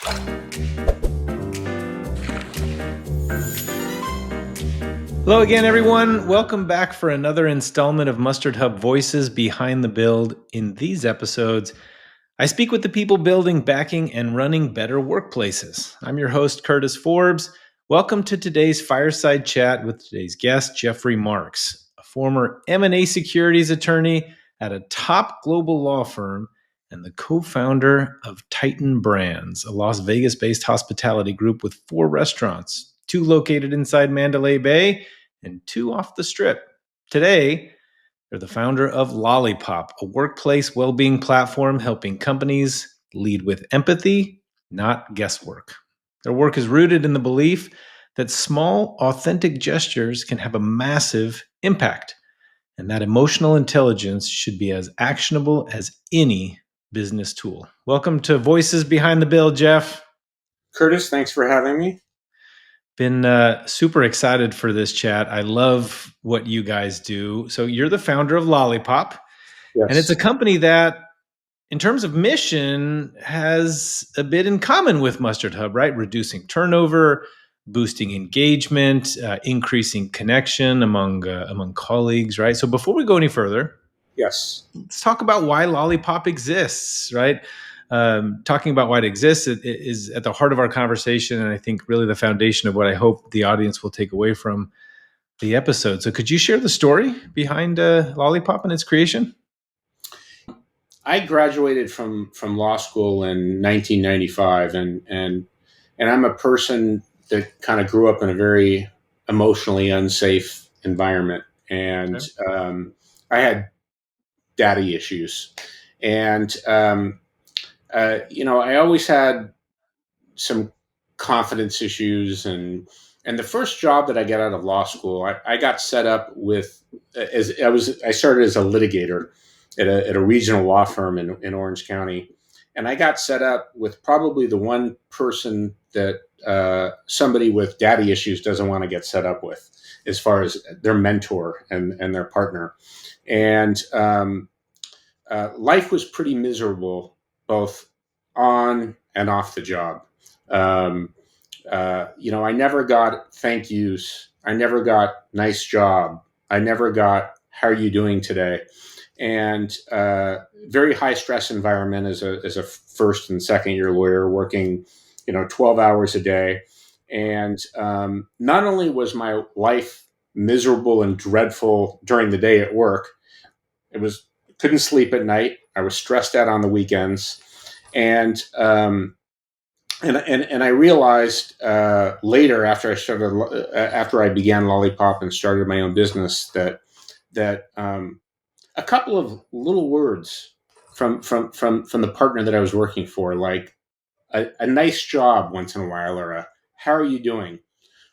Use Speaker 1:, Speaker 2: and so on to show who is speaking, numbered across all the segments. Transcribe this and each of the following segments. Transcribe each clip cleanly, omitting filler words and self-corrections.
Speaker 1: Hello again, everyone. Welcome back for another installment of Mustard Hub Voices Behind the Build. In these episodes, I speak with the people building, backing, and running better workplaces. I'm your host, Curtis Forbes. Welcome to today's fireside chat with today's guest, Jeffrey Marks, a former M&A securities attorney at a top global law firm and the co-founder of Titan Brands, a Las Vegas-based hospitality group with 4 restaurants, 2 located inside Mandalay Bay and 2 off the Strip. Today, they're the founder of Lollipop, a workplace well-being platform helping companies lead with empathy, not guesswork. Their work is rooted in the belief that small, authentic gestures can have a massive impact, and that emotional intelligence should be as actionable as any business tool. Welcome to Voices Behind the Bill, Jeff.
Speaker 2: Curtis, thanks for having me.
Speaker 1: Been super excited for this chat. I love what you guys do. So you're the founder of Lollipop,
Speaker 2: Yes.
Speaker 1: and it's a company that, in terms of mission, has a bit in common with Mustard Hub, right? Reducing turnover, boosting engagement, increasing connection among colleagues, right? So before we go any further,
Speaker 2: yes,
Speaker 1: let's talk about why Lollipop exists, right? Talking about why it exists is at the heart of our conversation, and I think really the foundation of what I hope the audience will take away from the episode. So could you share the story behind Lollipop and its creation?
Speaker 2: I graduated from law school in 1995, and I'm a person that kind of grew up in a very emotionally unsafe environment, and I had daddy issues, and I always had some confidence issues, and the first job that I got out of law school, I got set up with I started as a litigator at a regional law firm in Orange County, and I got set up with probably the one person that somebody with daddy issues doesn't want to get set up with, as far as their mentor and their partner, and life was pretty miserable both on and off the job. I never got thank yous. I never got nice job. I never got how are you doing today? And very high stress environment as a first and second year lawyer working, 12 hours a day. And not only was my life miserable and dreadful during the day at work, couldn't sleep at night. I was stressed out on the weekends. And I realized later, after I began Lollipop and started my own business, that a couple of little words from the partner that I was working for, like a nice job once in a while, or a how are you doing,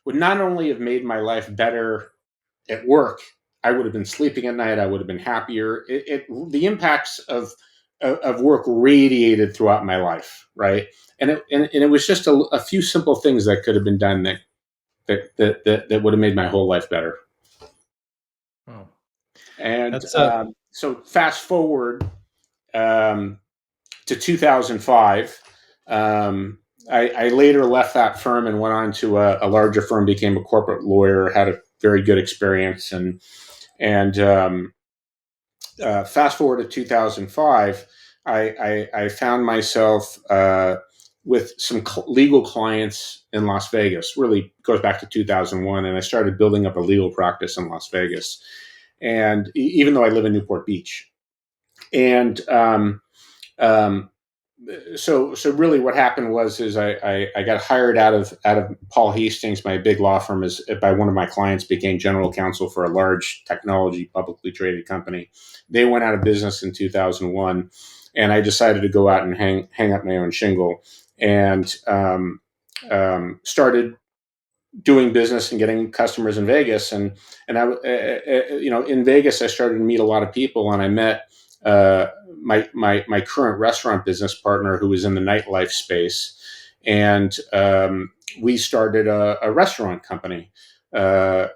Speaker 2: would not only have made my life better at work, I would have been sleeping at night. I would have been happier. The impacts of work radiated throughout my life, right? And it was just a few simple things that could have been done that would have made my whole life better.
Speaker 1: Oh.
Speaker 2: And so fast forward to 2005. I later left that firm and went on to a larger firm, became a corporate lawyer, had a very good experience, and fast forward to 2005, I found myself with some legal clients in Las Vegas. Really goes back to 2001, and I started building up a legal practice in Las Vegas. And even though I live in Newport Beach, and so really what happened is I got hired out of Paul Hastings, my big law firm, by one of my clients, became general counsel for a large technology publicly traded company. They went out of business in 2001, and I decided to go out and hang up my own shingle, and started doing business and getting customers in Vegas. And I in Vegas I started to meet a lot of people, and I met my current restaurant business partner, who was in the nightlife space, and we started a restaurant company called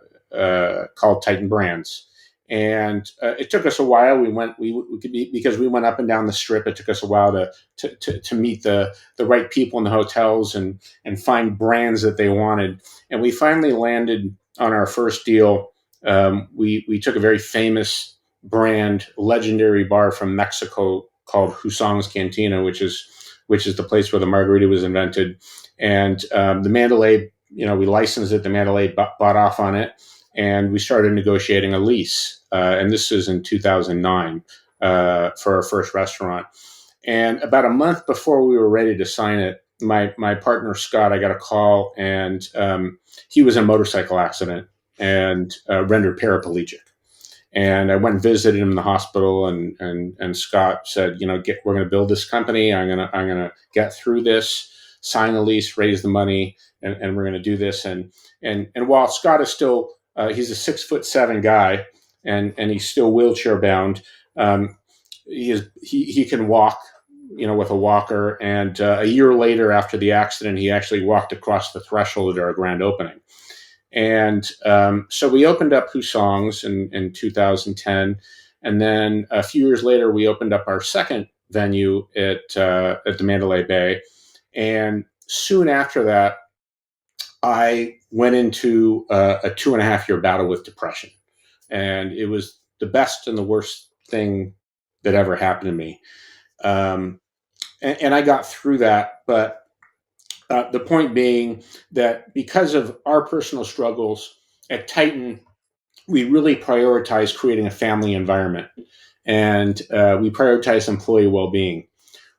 Speaker 2: Titan Brands. And it took us a while. We could be, because we went up and down the strip. It took us a while to meet the right people in the hotels and find brands that they wanted. And we finally landed on our first deal. We took a very famous brand, legendary bar from Mexico called Husong's Cantina, which is the place where the margarita was invented. And the Mandalay, we licensed it. The Mandalay bought off on it, and we started negotiating a lease. And this was in 2009 for our first restaurant. And about a month before we were ready to sign it, my partner Scott, I got a call, and he was in a motorcycle accident and rendered paraplegic. And I went and visited him in the hospital, and Scott said, we're going to build this company. I'm gonna get through this, sign the lease, raise the money, and we're going to do this. And while Scott is still he's a 6'7" guy, and he's still wheelchair bound. He can walk, with a walker. And a year later, after the accident, he actually walked across the threshold at our grand opening. And so we opened up Husong's in 2010. And then a few years later, we opened up our second venue at the Mandalay Bay. And soon after that, I went into a 2.5 year battle with depression. And it was the best and the worst thing that ever happened to me. Um, and I got through that. But the point being that because of our personal struggles at Titan, we really prioritize creating a family environment, and we prioritize employee well-being,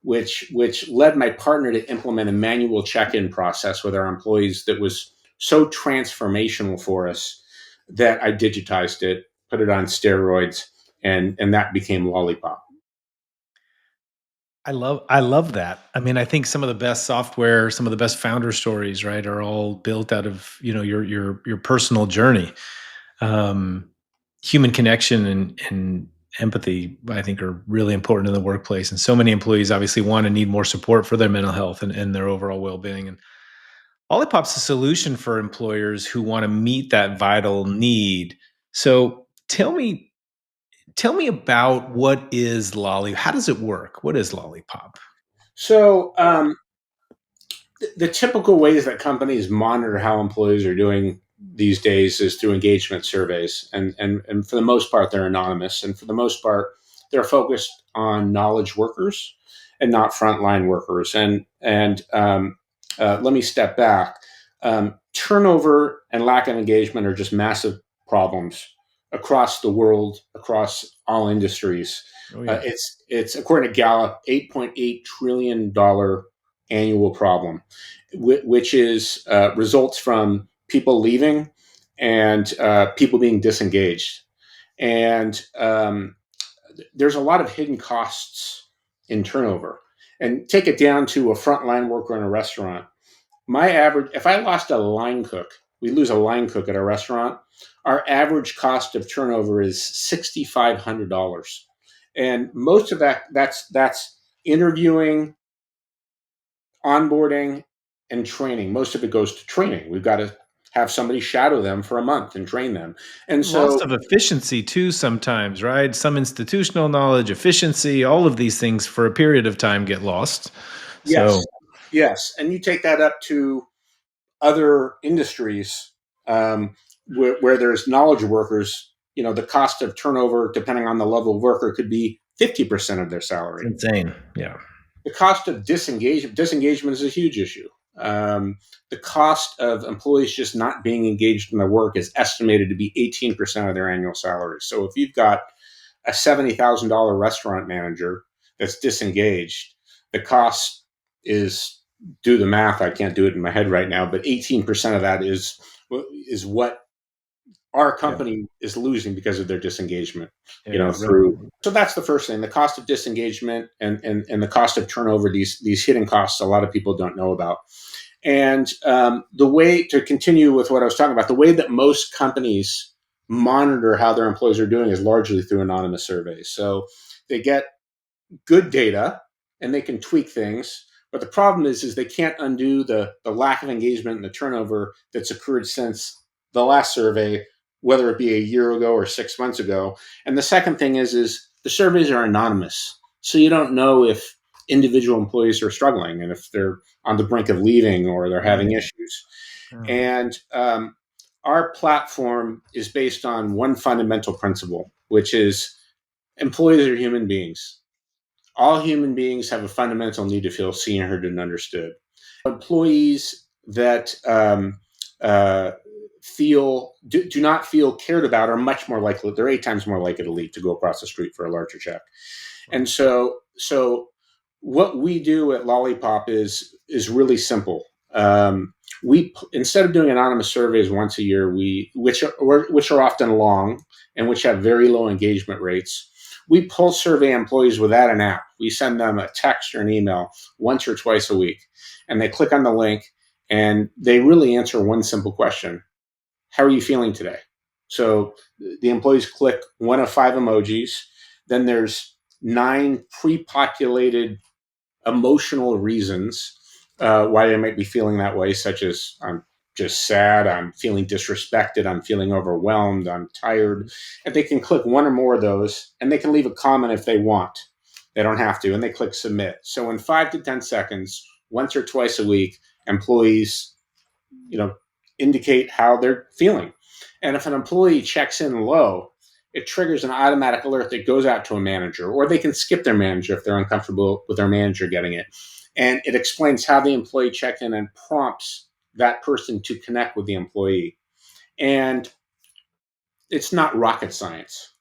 Speaker 2: which led my partner to implement a manual check-in process with our employees that was so transformational for us that I digitized it, put it on steroids, and that became Lollipop.
Speaker 1: I love that. I mean, I think some of the best software, some of the best founder stories, right, are all built out of, your personal journey. Um, Human connection and empathy, I think, are really important in the workplace. And so many employees obviously want and need more support for their mental health and their overall well-being. And Olipop's a solution for employers who want to meet that vital need. So tell me about what is Lolly. How does it work? What is Lollipop?
Speaker 2: So the typical ways that companies monitor how employees are doing these days is through engagement surveys, and for the most part they're anonymous, and for the most part they're focused on knowledge workers and not frontline workers. And let me step back. Turnover and lack of engagement are just massive problems across the world, across all industries.
Speaker 1: Oh yeah.
Speaker 2: It's according to Gallup, $8.8 trillion annual problem, which is results from people leaving and people being disengaged. And there's a lot of hidden costs in turnover. And take it down to a frontline worker in a restaurant. My average, if I lost a line cook, we lose a line cook at a restaurant. Our average cost of turnover is $6,500, and most of that's interviewing, onboarding, and training. Most of it goes to training. We've got to have somebody shadow them for a month and train them. And
Speaker 1: Loss
Speaker 2: so,
Speaker 1: of efficiency too sometimes, right? Some institutional knowledge, efficiency, all of these things for a period of time get lost.
Speaker 2: yes,
Speaker 1: So
Speaker 2: yes. And you take that up to other industries where there's knowledge workers, the cost of turnover, depending on the level of worker, could be 50% of their
Speaker 1: it's
Speaker 2: salary.
Speaker 1: insane. Yeah.
Speaker 2: The cost of disengagement is a huge issue. The cost of employees just not being engaged in their work is estimated to be 18% of their annual salary. So if you've got a $70,000 restaurant manager that's disengaged, the cost is, do the math. I can't do it in my head right now, but 18% of that is what our
Speaker 1: Yeah.
Speaker 2: company is losing because of their disengagement,
Speaker 1: Yeah.
Speaker 2: through. So that's the first thing, the cost of disengagement and the cost of turnover, these hidden costs a lot of people don't know about. And the way to continue with what I was talking about, the way that most companies monitor how their employees are doing is largely through anonymous surveys. So they get good data and they can tweak things. But the problem is they can't undo the lack of engagement and the turnover that's occurred since the last survey whether it be a year ago or 6 months ago. And the second thing is the surveys are anonymous, so you don't know if individual employees are struggling and if they're on the brink of leaving or they're having
Speaker 1: Right.
Speaker 2: issues.
Speaker 1: Yeah.
Speaker 2: And our platform is based on one fundamental principle, which is employees are human beings. All human beings have a fundamental need to feel seen, heard, and understood. Employees that uh, do not feel cared about are much more likely. They're 8 times more likely to leave to go across the street for a larger check. And
Speaker 1: Wow.
Speaker 2: so what we do at Lollipop is really simple. We instead of doing anonymous surveys once a year, which are often long and which have very low engagement rates, we pulse survey employees without an app. We send them a text or an email once or twice a week, and they click on the link and they really answer one simple question: how are you feeling today? So the employees click one of 5 emojis. Then there's 9 pre-populated emotional reasons why they might be feeling that way, such as I'm just sad, I'm feeling disrespected, I'm feeling overwhelmed, I'm tired. And they can click one or more of those, and they can leave a comment if they want. They don't have to, and they click submit. So in 5 to 10 seconds, once or twice a week, employees, you know, indicate how they're feeling. And if an employee checks in low, it triggers an automatic alert that goes out to a manager, or they can skip their manager if they're uncomfortable with their manager getting it. And it explains how the employee checked in and prompts that person to connect with the employee. And it's not rocket science.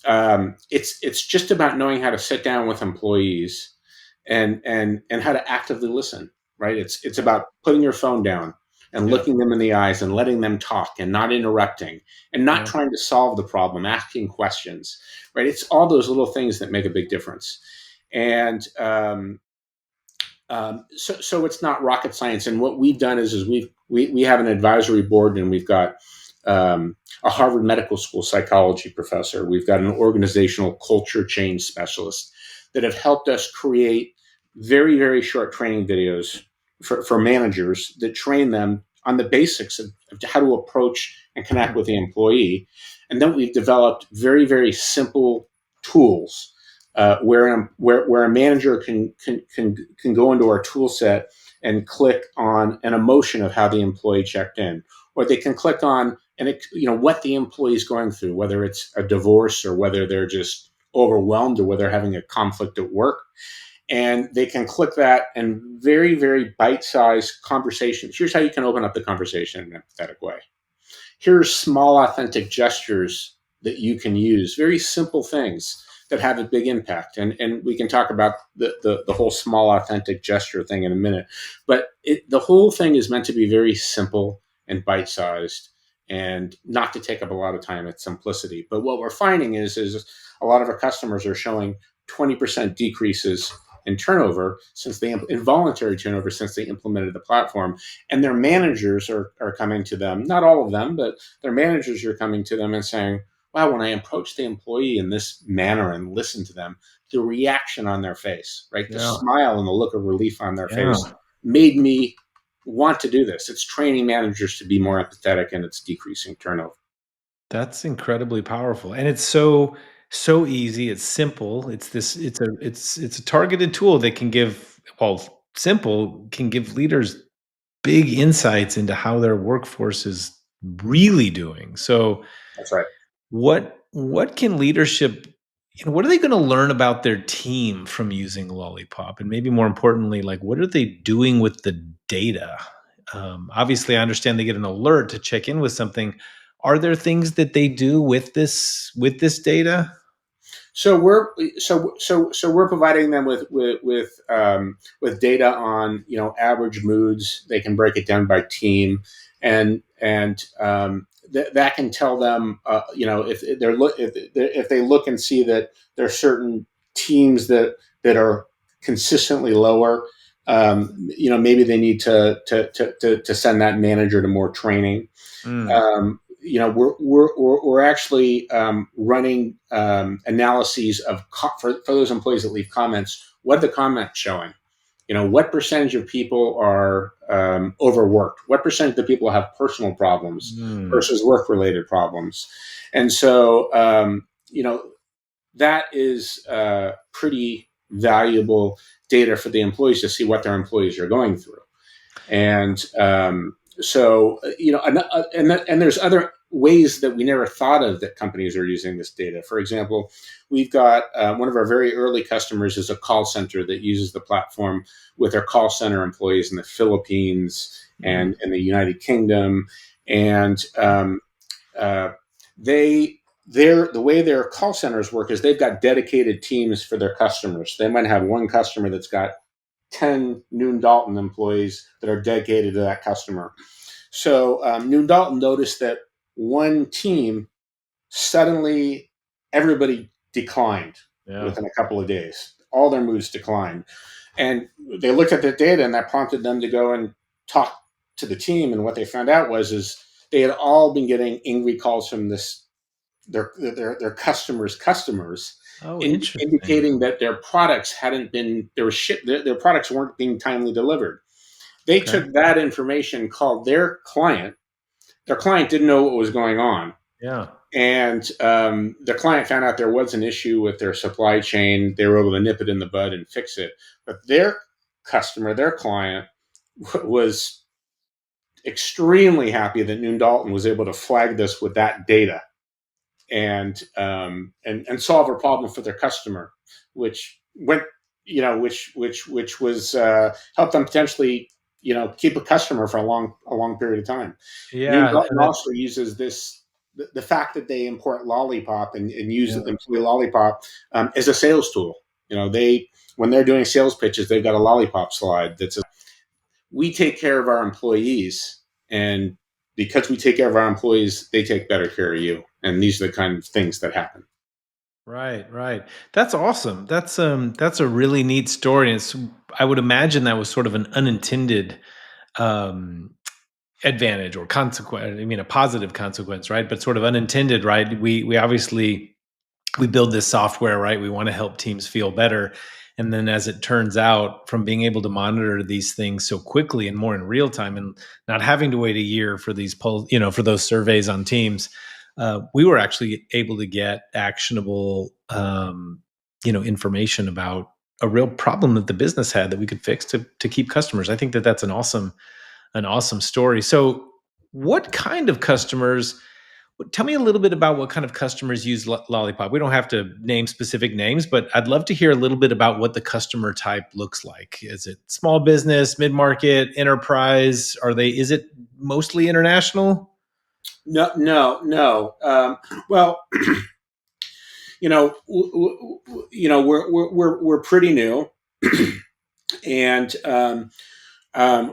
Speaker 2: It's just about knowing how to sit down with employees and how to actively listen. Right? It's
Speaker 1: Yeah.
Speaker 2: about putting your phone down and
Speaker 1: Yeah.
Speaker 2: looking them in the eyes and letting them talk and not interrupting and not
Speaker 1: Yeah.
Speaker 2: trying to solve the problem, asking questions. Right? It's all those little things that make a big difference. And so it's not rocket science. And what we've done is we have an advisory board, and we've got a Harvard Medical School psychology professor. We've got an organizational culture change specialist that have helped us create very, very short training videos for managers that train them on the basics of how to approach and connect
Speaker 1: Hmm.
Speaker 2: with the employee. And then we've developed very, very simple tools where a manager can go into our tool set and click on an emotion of how the employee checked in, or they can click on what the employee is going through, whether it's a divorce or whether they're just overwhelmed or whether they're having a conflict at work, and they can click that and very, very bite-sized conversations. Here's how you can open up the conversation in an empathetic way. Here's small authentic gestures that you can use, very simple things that have a big impact. And we can talk about the whole small authentic gesture thing in a minute. But the whole thing is meant to be very simple and bite-sized and not to take up a lot of time. It's simplicity. But what we're finding is a lot of our customers are showing 20% decreases in turnover since they involuntary turnover since they implemented the platform, and their managers are coming to them, not all of them, but their managers are coming to them and saying, wow, when I approach the employee in this manner and listen to them, the reaction on their face, right, the
Speaker 1: Yeah.
Speaker 2: smile and the look of relief on their
Speaker 1: Yeah.
Speaker 2: face made me want to do this. It's training managers to be more empathetic, and it's decreasing turnover.
Speaker 1: That's incredibly powerful. And it's so easy, it's simple. It's a targeted tool that can give, well, simple, can give leaders big insights into how their workforce is really doing. So
Speaker 2: That's right.
Speaker 1: what can leadership, what are they going to learn about their team from using Lollipop? And maybe more importantly, like, what are they doing with the data? Obviously, I understand they get an alert to check in with something. Are there things that they do with this data?
Speaker 2: So we're providing them with data on average moods. They can break it down by team, and that can tell them if they look and see that there are certain teams that are consistently lower. Maybe they need to send that manager to more training.
Speaker 1: Mm,
Speaker 2: We're actually running analyses of for those employees that leave comments. What are the comments showing? what percentage of people are overworked? What percentage of people have personal problems
Speaker 1: Mm.
Speaker 2: versus work-related problems? And so, that is pretty valuable data for the employees to see what their employees are going through. And so, and there's other ways that we never thought of that companies are using this data. For example, we've got one of our very early customers is a call center that uses the platform with their call center employees in the Philippines
Speaker 1: Mm.
Speaker 2: and in the United Kingdom. And uh, the way their call centers work is they've got dedicated teams for their customers. They might have one customer that's got 10 Noon Dalton employees that are dedicated to that customer. So Noon Dalton noticed that one team suddenly everybody declined
Speaker 1: Yeah.
Speaker 2: within a couple of days. All their moves declined. And they looked at the data and that prompted them to go and talk to the team. And what they found out was they had all been getting angry calls from their customers
Speaker 1: Oh, interesting.
Speaker 2: indicating that their products hadn't been they were shipped their products weren't being timely delivered. They
Speaker 1: Okay.
Speaker 2: took that information, called their client didn't know what was going on,
Speaker 1: Yeah.
Speaker 2: and the client found out there was an issue with their supply chain. They were able to nip it in the bud and fix it, but their client was extremely happy that Noon Dalton was able to flag this with that data and solve a problem for their customer, which went which was helped them potentially keep a customer for a long period of time. Noon
Speaker 1: Yeah.
Speaker 2: Dalton also uses the fact that they import Lollipop and use
Speaker 1: Yeah.
Speaker 2: employee Lollipop as a sales tool. They when they're doing sales pitches, they've got a Lollipop slide that says, "We take care of our employees, and because we take care of our employees, they take better care of you." And these are the kind of things that happen.
Speaker 1: Right, right. That's awesome. That's a really neat story. And I would imagine that was sort of an unintended um advantage or consequence. I mean a positive consequence, right? But sort of unintended, right? We obviously we build this software, right? We want to help teams feel better. And then as it turns out, from being able to monitor these things so quickly and more in real time and not having to wait a year for these polls, for those surveys on teams, we were actually able to get actionable, information about a real problem that the business had that we could fix to keep customers. I think that that's an awesome story. So, what kind of customers? Tell me a little bit about what kind of customers use Lollipop. We don't have to name specific names, but I'd love to hear a little bit about what the customer type looks like. Is it small business, mid market, enterprise? Is it mostly international?
Speaker 2: No, no, no. Well, we're pretty new, and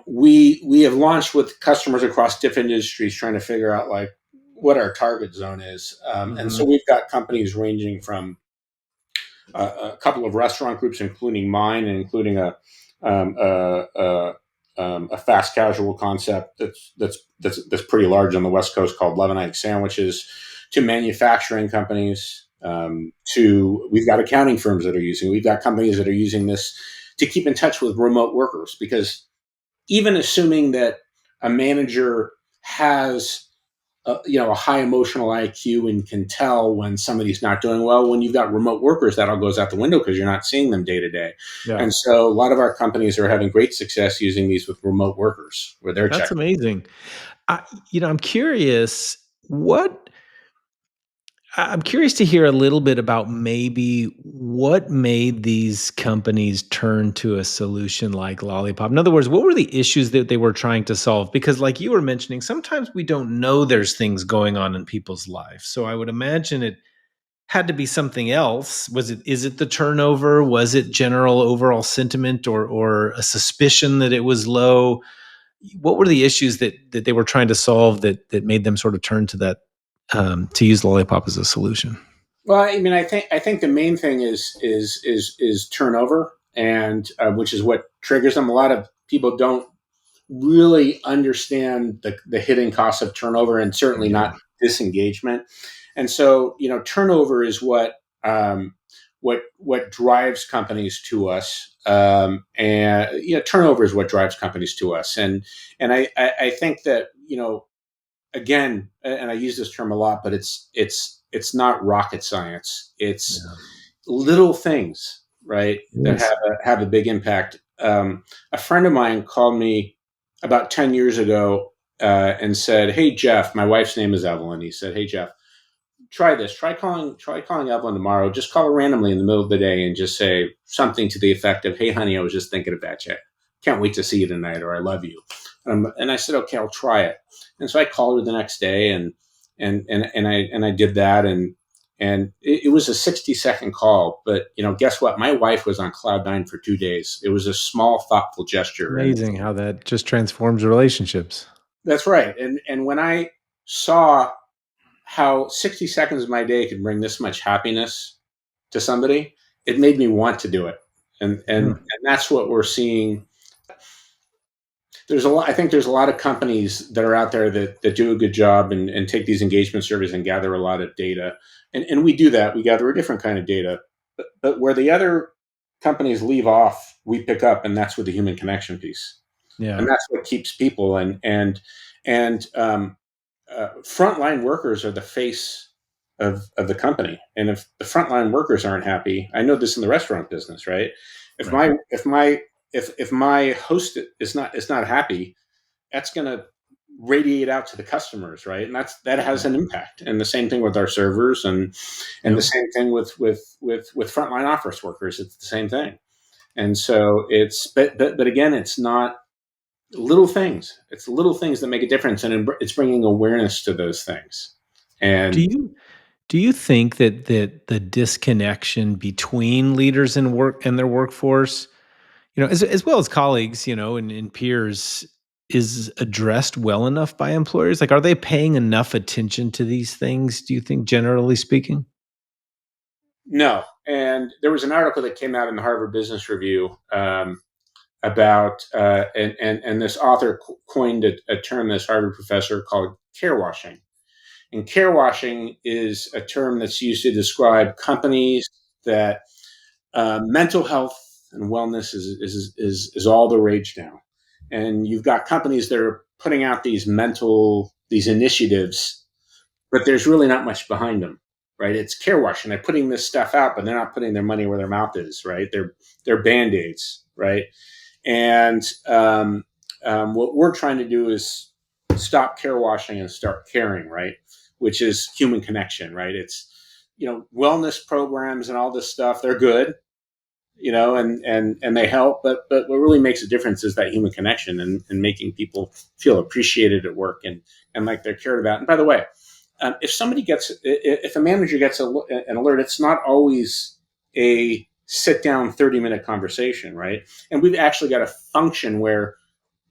Speaker 2: we have launched with customers across different industries, trying to figure out like what our target zone is. And so
Speaker 1: Hmm.
Speaker 2: we've got companies ranging from a couple of restaurant groups, including mine, and including um, a, a, a fast casual concept that's pretty large on the West Coast called Love and Egg Sandwiches, to manufacturing companies. To we've got accounting firms that are using. We've got companies that are using this to keep in touch with remote workers, because even assuming that a manager has a high emotional IQ and can tell when somebody's not doing well. When you've got remote workers, that all goes out the window because you're not seeing them day to day.
Speaker 1: Yeah,
Speaker 2: And so a lot of our companies are having great success using these with remote workers, where they're
Speaker 1: that's
Speaker 2: checking.
Speaker 1: amazing. I, I'm curious what I'm curious to hear a little bit about maybe what made these companies turn to a solution like Lollipop. In other words, what were the issues that they were trying to solve? Because, like you were mentioning, sometimes we don't know there's things going on in people's lives. So I would imagine it had to be something else. Is it the turnover? Was it general overall sentiment or a suspicion that it was low? What were the issues that they were trying to solve that made them sort of turn to that to use Lollipop as a solution?
Speaker 2: Well, I mean, I think the main thing is turnover, and which is what triggers them. A lot of people don't really understand the hidden costs of turnover, and certainly
Speaker 1: Yeah.
Speaker 2: not disengagement. And so, turnover is what drives companies to us, and turnover is what drives companies to us, and I think that again, and I use this term a lot, but it's not rocket science. It's
Speaker 1: Yeah,
Speaker 2: little things, right,
Speaker 1: it
Speaker 2: that
Speaker 1: is.
Speaker 2: have a big impact. A friend of mine called me about 10 years ago and said, "Hey Jeff, my wife's name is Evelyn." He said, "Hey Jeff, try this. Try calling Evelyn tomorrow. Just call her randomly in the middle of the day and just say something to the effect of, 'Hey, honey, I was just thinking about you. Can't wait to see you tonight,' or 'I love you.'" And I said, "Okay, I'll try it." And so I called her the next day, and I did that, and it was a 60-second call. But guess what? My wife was on cloud nine for 2 days. It was a small, thoughtful gesture, and
Speaker 1: Amazing how that just transforms relationships.
Speaker 2: that's right. And when I saw how 60 seconds of my day could bring this much happiness to somebody, it made me want to do it. And
Speaker 1: Hmm.
Speaker 2: that's what we're seeing. I think there's a lot of companies that are out there that do a good job and take these engagement surveys and gather a lot of data. And we do that. We gather a different kind of data. But where the other companies leave off, we pick up, and that's with the human connection piece. And
Speaker 1: Yeah,
Speaker 2: that's what keeps people. And frontline workers are the face of the company. And if the frontline workers aren't happy, I know this in the restaurant business, right? If
Speaker 1: right.
Speaker 2: my host is not happy, that's going to radiate out to the customers, right? And that has
Speaker 1: Yeah.
Speaker 2: an impact. And the same thing with our servers, and the
Speaker 1: Yep.
Speaker 2: same thing with frontline office workers. It's the same thing. And so but again, it's not little things. It's little things that make a difference, and it's bringing awareness to those things.
Speaker 1: Do
Speaker 2: And
Speaker 1: you do you think that the disconnection between leaders and their workforce, as well as colleagues, and peers, is addressed well enough by employers? Like, are they paying enough attention to these things, do you think, generally speaking?
Speaker 2: no, and there was an article that came out in the Harvard Business Review about and this author coined a term, this Harvard professor, called care washing. And care washing is a term that's used to describe companies that mental health and wellness is all the rage now. And you've got companies that are putting out these initiatives, but there's really not much behind them, right? It's care washing. They're putting this stuff out, but they're not putting their money where their mouth is, right? They're band-aids, right? And what we're trying to do is stop care washing and start caring, right? Which is human connection, right? It's wellness programs and all this stuff. They're good, and they help. But what really makes a difference is that human connection, and making people feel appreciated at work, and like they're cared about. And by the way, if a manager gets an alert, it's not always a sit down 30-minute conversation, right? And we've actually got a function where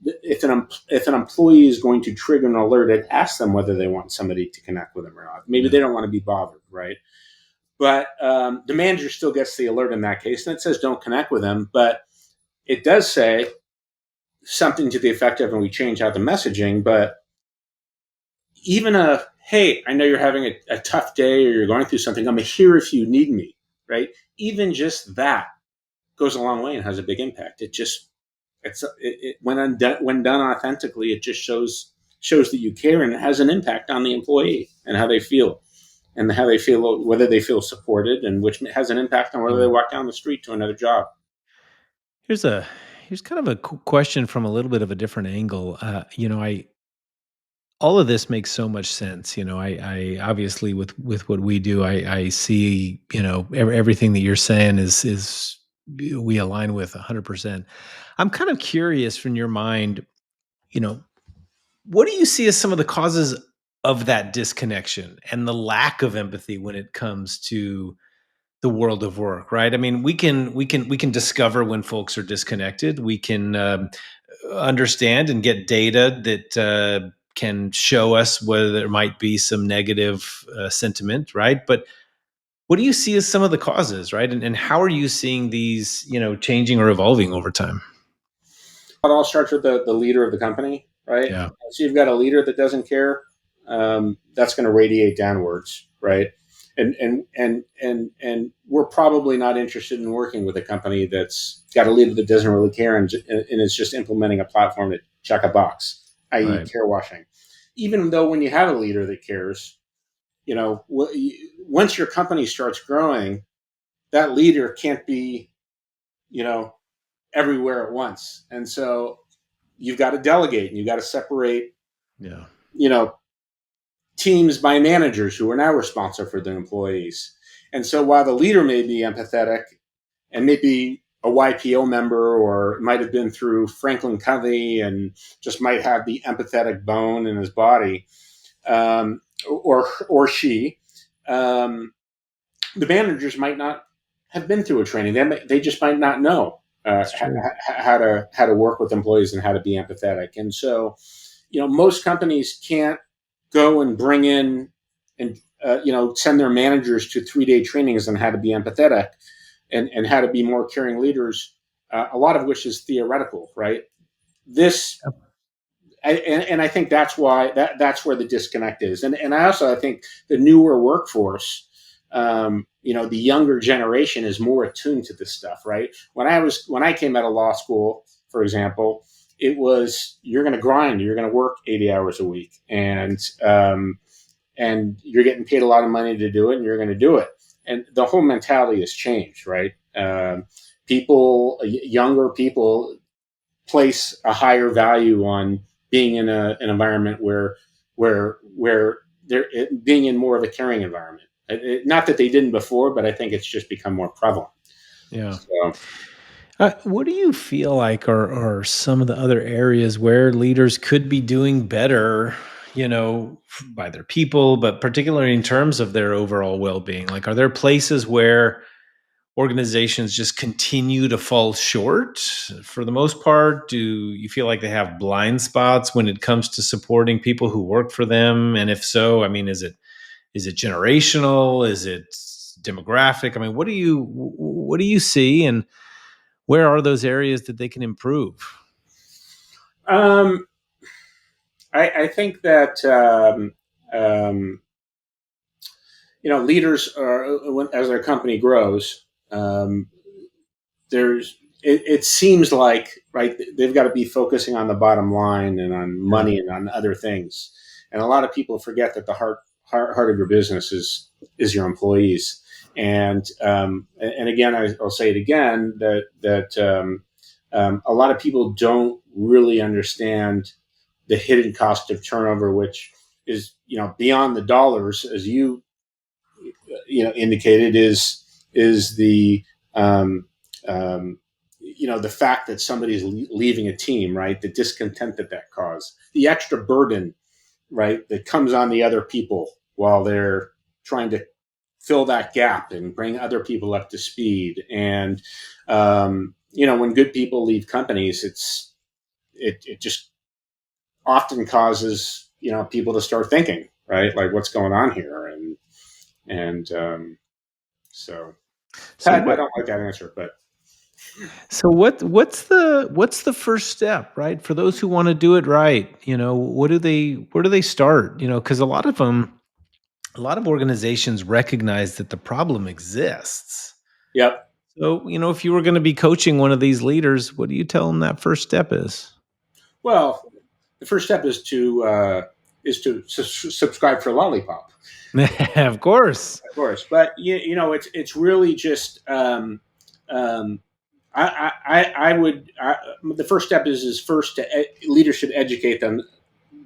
Speaker 2: if an employee is going to trigger an alert, it asks them whether they want somebody to connect with them or not. Maybe
Speaker 1: Yeah.
Speaker 2: they don't want to be bothered, right? But the manager still gets the alert in that case, and it says don't connect with them. But it does say something to the effect of, and we change out the messaging, but even hey, I know you're having a tough day or you're going through something. I'm here if you need me, right? Even just that goes a long way and has a big impact. When done authentically, it just shows that you care, and it has an impact on the employee and how they feel, and how they feel, whether they feel supported, and which has an impact on whether they
Speaker 1: Yeah.
Speaker 2: walk down the street to another job.
Speaker 1: Here's a here's kind of a question from a little bit of a different angle. I all of this makes so much sense. I obviously, with what we do, I see, everything that you're saying is we align with 100%. I'm kind of curious, from your mind, you know, what do you see as some of the causes of that disconnection and the lack of empathy when it comes to the world of work, right? I mean, we can discover when folks are disconnected. We can understand and get data that can show us whether there might be some negative sentiment, right? But what do you see as some of the causes, right? And how are you seeing these, changing or evolving over time?
Speaker 2: It all starts with the leader of the company, right?
Speaker 1: Yeah.
Speaker 2: So you've got a leader that doesn't care, that's going to radiate downwards, right? and we're probably not interested in working with a company that's got a leader that doesn't really care and is just implementing a platform to check a box, i.e.,
Speaker 1: Right.
Speaker 2: care washing. Even though when you have a leader that cares, once your company starts growing, that leader can't be, you know, everywhere at once, and so you've got to delegate and you've got to separate,
Speaker 1: Yeah.
Speaker 2: you know, teams by managers who are now responsible for their employees. And so while the leader may be empathetic and maybe a YPO member or might have been through Franklin Covey and just might have the empathetic bone in his body, or she, um, the managers might not have been through a training. They just might not know
Speaker 1: That's true.
Speaker 2: how to work with employees and how to be empathetic. And so, most companies can't go and bring in and send their managers to 3-day trainings on how to be empathetic and how to be more caring leaders. A lot of which is theoretical, right? This and I think that's why that's where the disconnect is. And I think the newer workforce, the younger generation is more attuned to this stuff, right? When I came out of law school, for example, it was you're going to grind, you're going to work 80 hours a week, and you're getting paid a lot of money to do it, and you're going to do it. And the whole mentality has changed, right? Younger people place a higher value on being in an environment where they're being in more of a caring environment. Not that they didn't before, but I think it's just become more prevalent.
Speaker 1: Yeah.
Speaker 2: So,
Speaker 1: What do you feel like are some of the other areas where leaders could be doing better, by their people, but particularly in terms of their overall well being? Like, are there places where organizations just continue to fall short for the most part? Do you feel like they have blind spots when it comes to supporting people who work for them? And if so, I mean, is it generational? Is it demographic? I mean, what do you see, and where are those areas that they can improve?
Speaker 2: um, I think that leaders are, as their company grows, it seems like, right, they've got to be focusing on the bottom line and on
Speaker 1: Yeah.
Speaker 2: money and on other things, and a lot of people forget that the heart of your business is your employees. And again, I'll say it again, that a lot of people don't really understand the hidden cost of turnover, which is, beyond the dollars, as indicated, is the um, the fact that somebody's leaving a team, right? The discontent that causes, the extra burden, right, that comes on the other people while they're trying to fill that gap and bring other people up to speed. And when good people leave companies, it just often causes people to start thinking, right, like, what's going on here. And so,
Speaker 1: So
Speaker 2: I
Speaker 1: what
Speaker 2: don't like that answer, but
Speaker 1: what's the first step, right? For those who want to do it right, where do they start? Because a lot of organizations recognize that the problem exists.
Speaker 2: yep.
Speaker 1: So, if you were going to be coaching one of these leaders, what do you tell them that first step is?
Speaker 2: Well, the first step is to subscribe for Lollipop,
Speaker 1: Of course.
Speaker 2: of course. But it's really just um, I would the first step is first to leaders should educate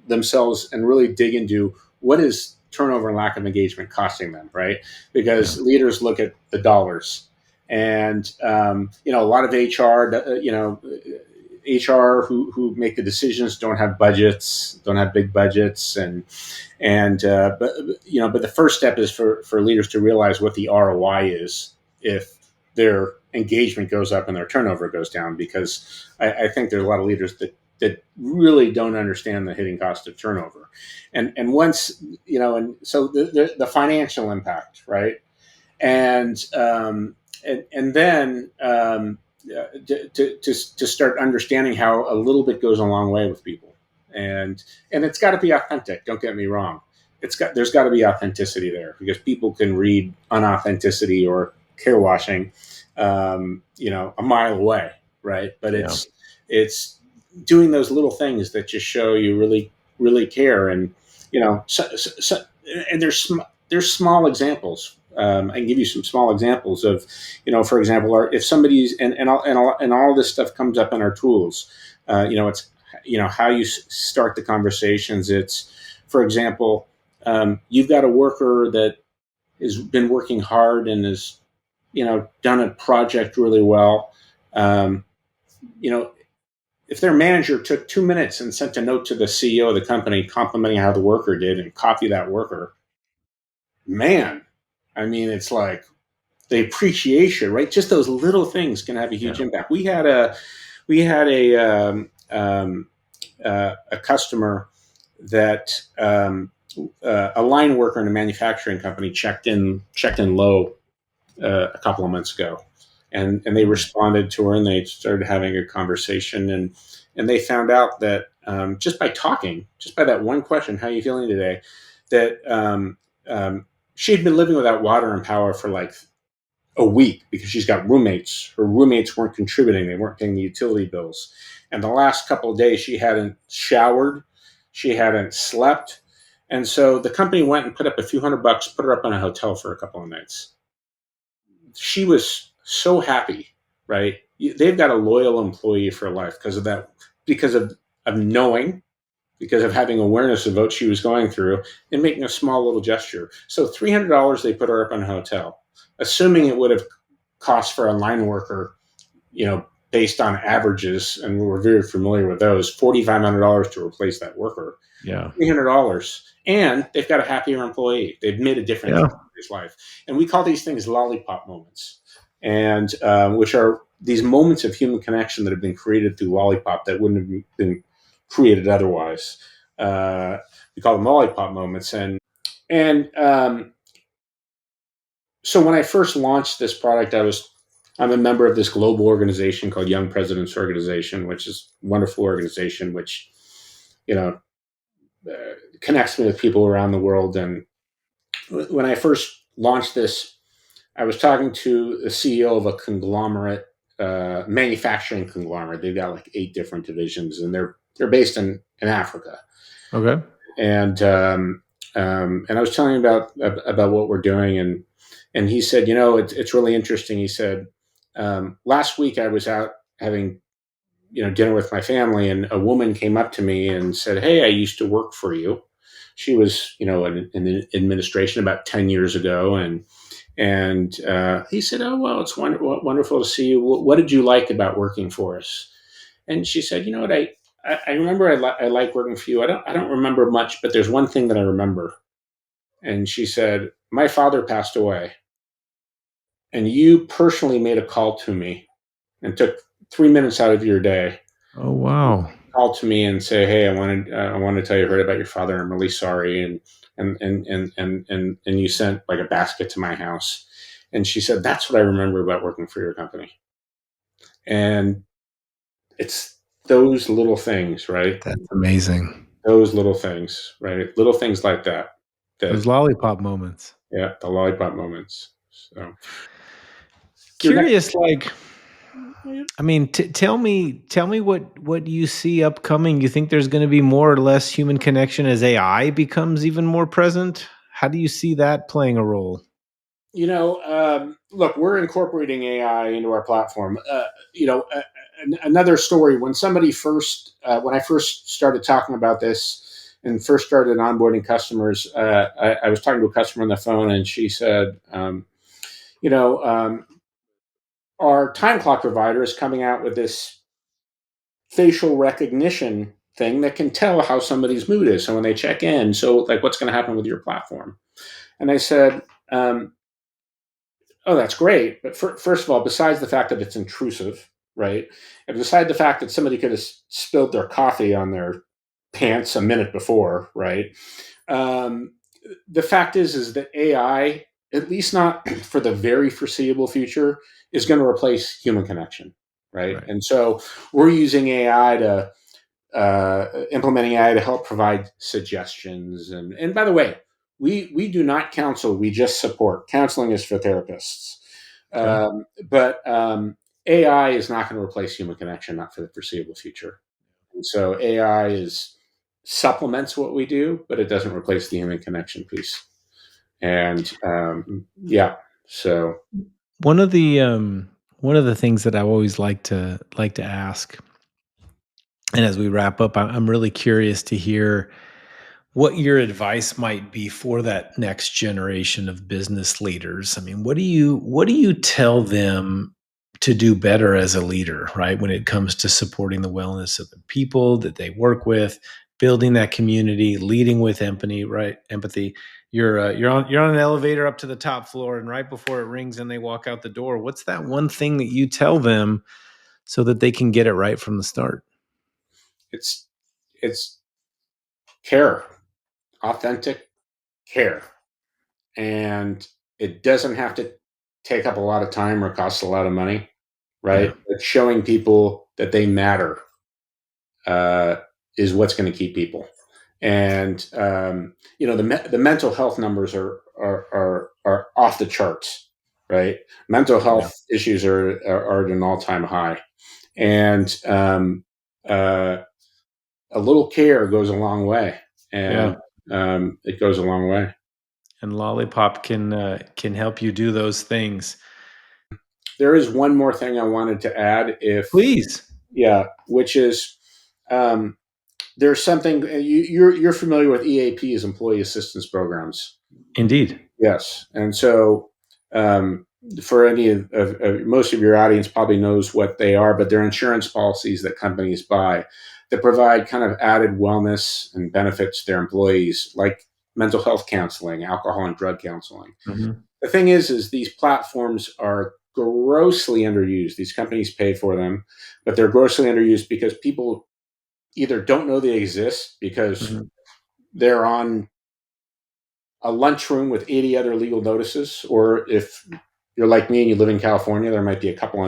Speaker 2: themselves and really dig into what is turnover and lack of engagement costing them, right?
Speaker 1: Yeah.
Speaker 2: Because leaders look at the dollars, and a lot of HR, HR who make the decisions don't have budgets, don't have big budgets, but the first step is for leaders to realize what the ROI is if their engagement goes up and their turnover goes down. Because I think there's a lot of leaders that really don't understand the hidden cost of turnover, and once and so the financial impact, right, and then to start understanding how a little bit goes a long way with people, and it's got to be authentic. Don't get me wrong, there's got to be authenticity there, because people can read unauthenticity or care washing, a mile away, right? But
Speaker 1: Yeah.
Speaker 2: it's doing those little things that just show you really care. And and there's small examples. I can give you some small examples of, for example, if somebody's and all this stuff comes up in our tools. It's how you start the conversations. It's, for example, you've got a worker that has been working hard and has done a project really well. Um, you know, if their manager took 2 minutes and sent a note to the CEO of the company complimenting how the worker did and copy that worker, man, I mean, it's like the appreciation, right? Just those little things can have a huge
Speaker 1: Yeah.
Speaker 2: impact. We had a customer that a line worker in a manufacturing company checked in low a couple of months ago, and they
Speaker 1: Mm.
Speaker 2: responded to her, and they started having a conversation, and they found out that, just by talking, just by that one question, "How are you feeling today?" that she had been living without water and power for like a week because she's got roommates. Her roommates weren't contributing; they weren't paying the utility bills, and the last couple of days she hadn't showered, she hadn't slept, and so the company went and put up a few $100, put her up in a hotel for a couple of nights. She was so happy, right? They've got a loyal employee for life because of that, because of knowing, because of having awareness of what she was going through and making a small little gesture. So $300, they put her up in a hotel, assuming it would have cost for a line worker, based on averages, and we're very familiar with those, $4,500 to replace that worker.
Speaker 1: Yeah.
Speaker 2: $300, and they've got a happier employee. They've made a difference
Speaker 1: Yeah.
Speaker 2: in his life, and we call these things lollipop moments, and which are these moments of human connection that have been created through Lollipop that wouldn't have been created otherwise. We call them lollipop moments, and so when I first launched this product, I'm a member of this global organization called Young Presidents Organization, which is a wonderful organization, which you know uh, connects me with people around the world. And when I first launched this, I was talking to the CEO of a conglomerate, manufacturing conglomerate. They've got like 8 different divisions, and they're based in Africa.
Speaker 1: Okay.
Speaker 2: And I was telling him about what we're doing, and he said, it's really interesting. He said, last week I was out having dinner with my family, and a woman came up to me and said, "Hey, I used to work for you." She was, in the administration about 10 years ago, and he said, "Oh, well, it's wonderful to see you. What did you like about working for us?" And she said, "You know what? I remember I like working for you. I don't remember much, but there's one thing that I remember." And she said, "My father passed away, and you personally made a call to me and took 3 minutes out of your day
Speaker 1: Oh, wow.
Speaker 2: call to me and say, 'Hey, I wanted to tell you, I heard about your father. I'm really sorry.' And you sent like a basket to my house." And she said, "That's what I remember about working for your company." And it's those little things, right?
Speaker 1: That's amazing.
Speaker 2: Those little things, right? Little things like that.
Speaker 1: Those
Speaker 2: That
Speaker 1: lollipop moments.
Speaker 2: Yeah, the lollipop moments. So your next,
Speaker 1: Curious, like, I mean, tell me what you see upcoming. You think there's going to be more or less human connection as AI becomes even more present? How do you see that playing a role?
Speaker 2: look, we're incorporating AI into our platform. Another story, when I first started talking about this and first started onboarding customers, I was talking to a customer on the phone, and she said, you know, um, our time clock provider is coming out with this facial recognition thing that can tell how somebody's mood is. So when they check in, so like, what's going to happen with your platform? And I said, "Oh, that's great. But first of all, besides the fact that it's intrusive, right? And beside the fact that somebody could have spilled their coffee on their pants a minute before, right? Um, the fact is that AI, at least not for the very foreseeable future, is going to replace human connection, right?
Speaker 1: Right.
Speaker 2: And so we're using AI to implementing AI to help provide suggestions. And by the way, we do not counsel. We just support. Counseling is for therapists.
Speaker 1: Okay.
Speaker 2: But AI is not going to replace human connection, not for the foreseeable future. And so AI is supplements what we do, but it doesn't replace the human connection piece. And yeah, so
Speaker 1: One of the one of the things that I always like to ask, and as we wrap up, I'm really curious to hear what your advice might be for that next generation of business leaders. I mean, what do you tell them to do better as a leader, right? When it comes to supporting the wellness of the people that they work with, building that community, leading with empathy, right? Empathy. You're on an elevator up to the top floor, and right before it rings and they walk out the door, what's that one thing that you tell them so that they can get it right from the start?
Speaker 2: it's it's care, authentic care, and it doesn't have to take up a lot of time or cost a lot of money,
Speaker 1: Yeah.
Speaker 2: right? But showing people that they matter uh, is what's going to keep people. And the mental health numbers are off the charts, right? Mental
Speaker 1: Yeah.
Speaker 2: health issues are at an all time high, and uh, a little care goes a long way, and
Speaker 1: Yeah.
Speaker 2: it goes a long way.
Speaker 1: And Lollipop can help you do those things.
Speaker 2: There is one more thing I wanted to add, if
Speaker 1: Please.
Speaker 2: yeah, which is um, there's something you're familiar with EAPs, employee assistance programs.
Speaker 1: Indeed.
Speaker 2: Yes, and so um, for any of most of your audience probably knows what they are, but they're insurance policies that companies buy that provide kind of added wellness and benefits to their employees, like mental health counseling, alcohol and drug counseling.
Speaker 1: Mhm.
Speaker 2: The thing is these platforms are grossly underused. These companies pay for them, but they're grossly underused because people either don't know they exist because
Speaker 1: Mhm.
Speaker 2: they're on a lunchroom with 80 other legal notices, or if you're like me and you live in California, there might be a couple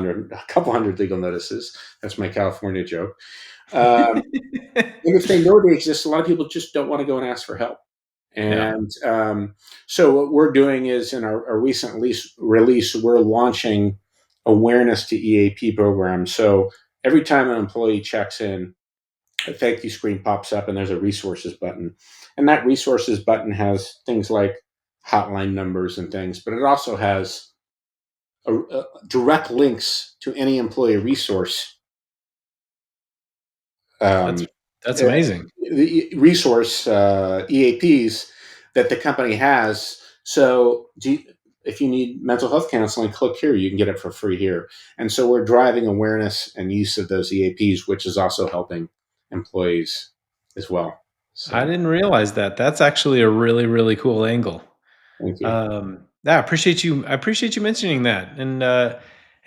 Speaker 2: hundred legal notices. That's my California joke. And if they know they exist, a lot of people just don't want to go and ask for help.
Speaker 1: Yeah.
Speaker 2: And so what we're doing is in our recent release, we're launching awareness to EAP programs. So every time an employee checks in, a thank you screen pops up and there's a resources button. And that resources button has things like hotline numbers and things, but it also has direct links to any employee resource,
Speaker 1: That's
Speaker 2: um,
Speaker 1: that's
Speaker 2: uh,
Speaker 1: amazing.
Speaker 2: the resource EAPs that the company has. So if you need mental health counseling, click here. You can get it for free here. And so we're driving awareness and use of those EAPs, which is also helping employees as well.
Speaker 1: I
Speaker 2: So
Speaker 1: didn't realize that. That's actually a really, really cool angle.
Speaker 2: thank you.
Speaker 1: Yeah, I appreciate you mentioning that.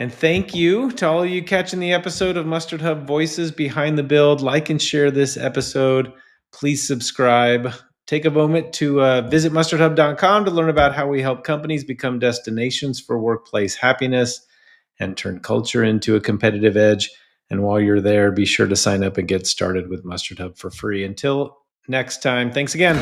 Speaker 1: And thank you to all of you catching the episode of Mustard Hub Voices Behind the Build. Like and share this episode. Please subscribe. Take a moment to visit mustardhub.com to learn about how we help companies become destinations for workplace happiness and turn culture into a competitive edge. And while you're there, be sure to sign up and get started with Mustard Hub for free. Until next time, thanks again.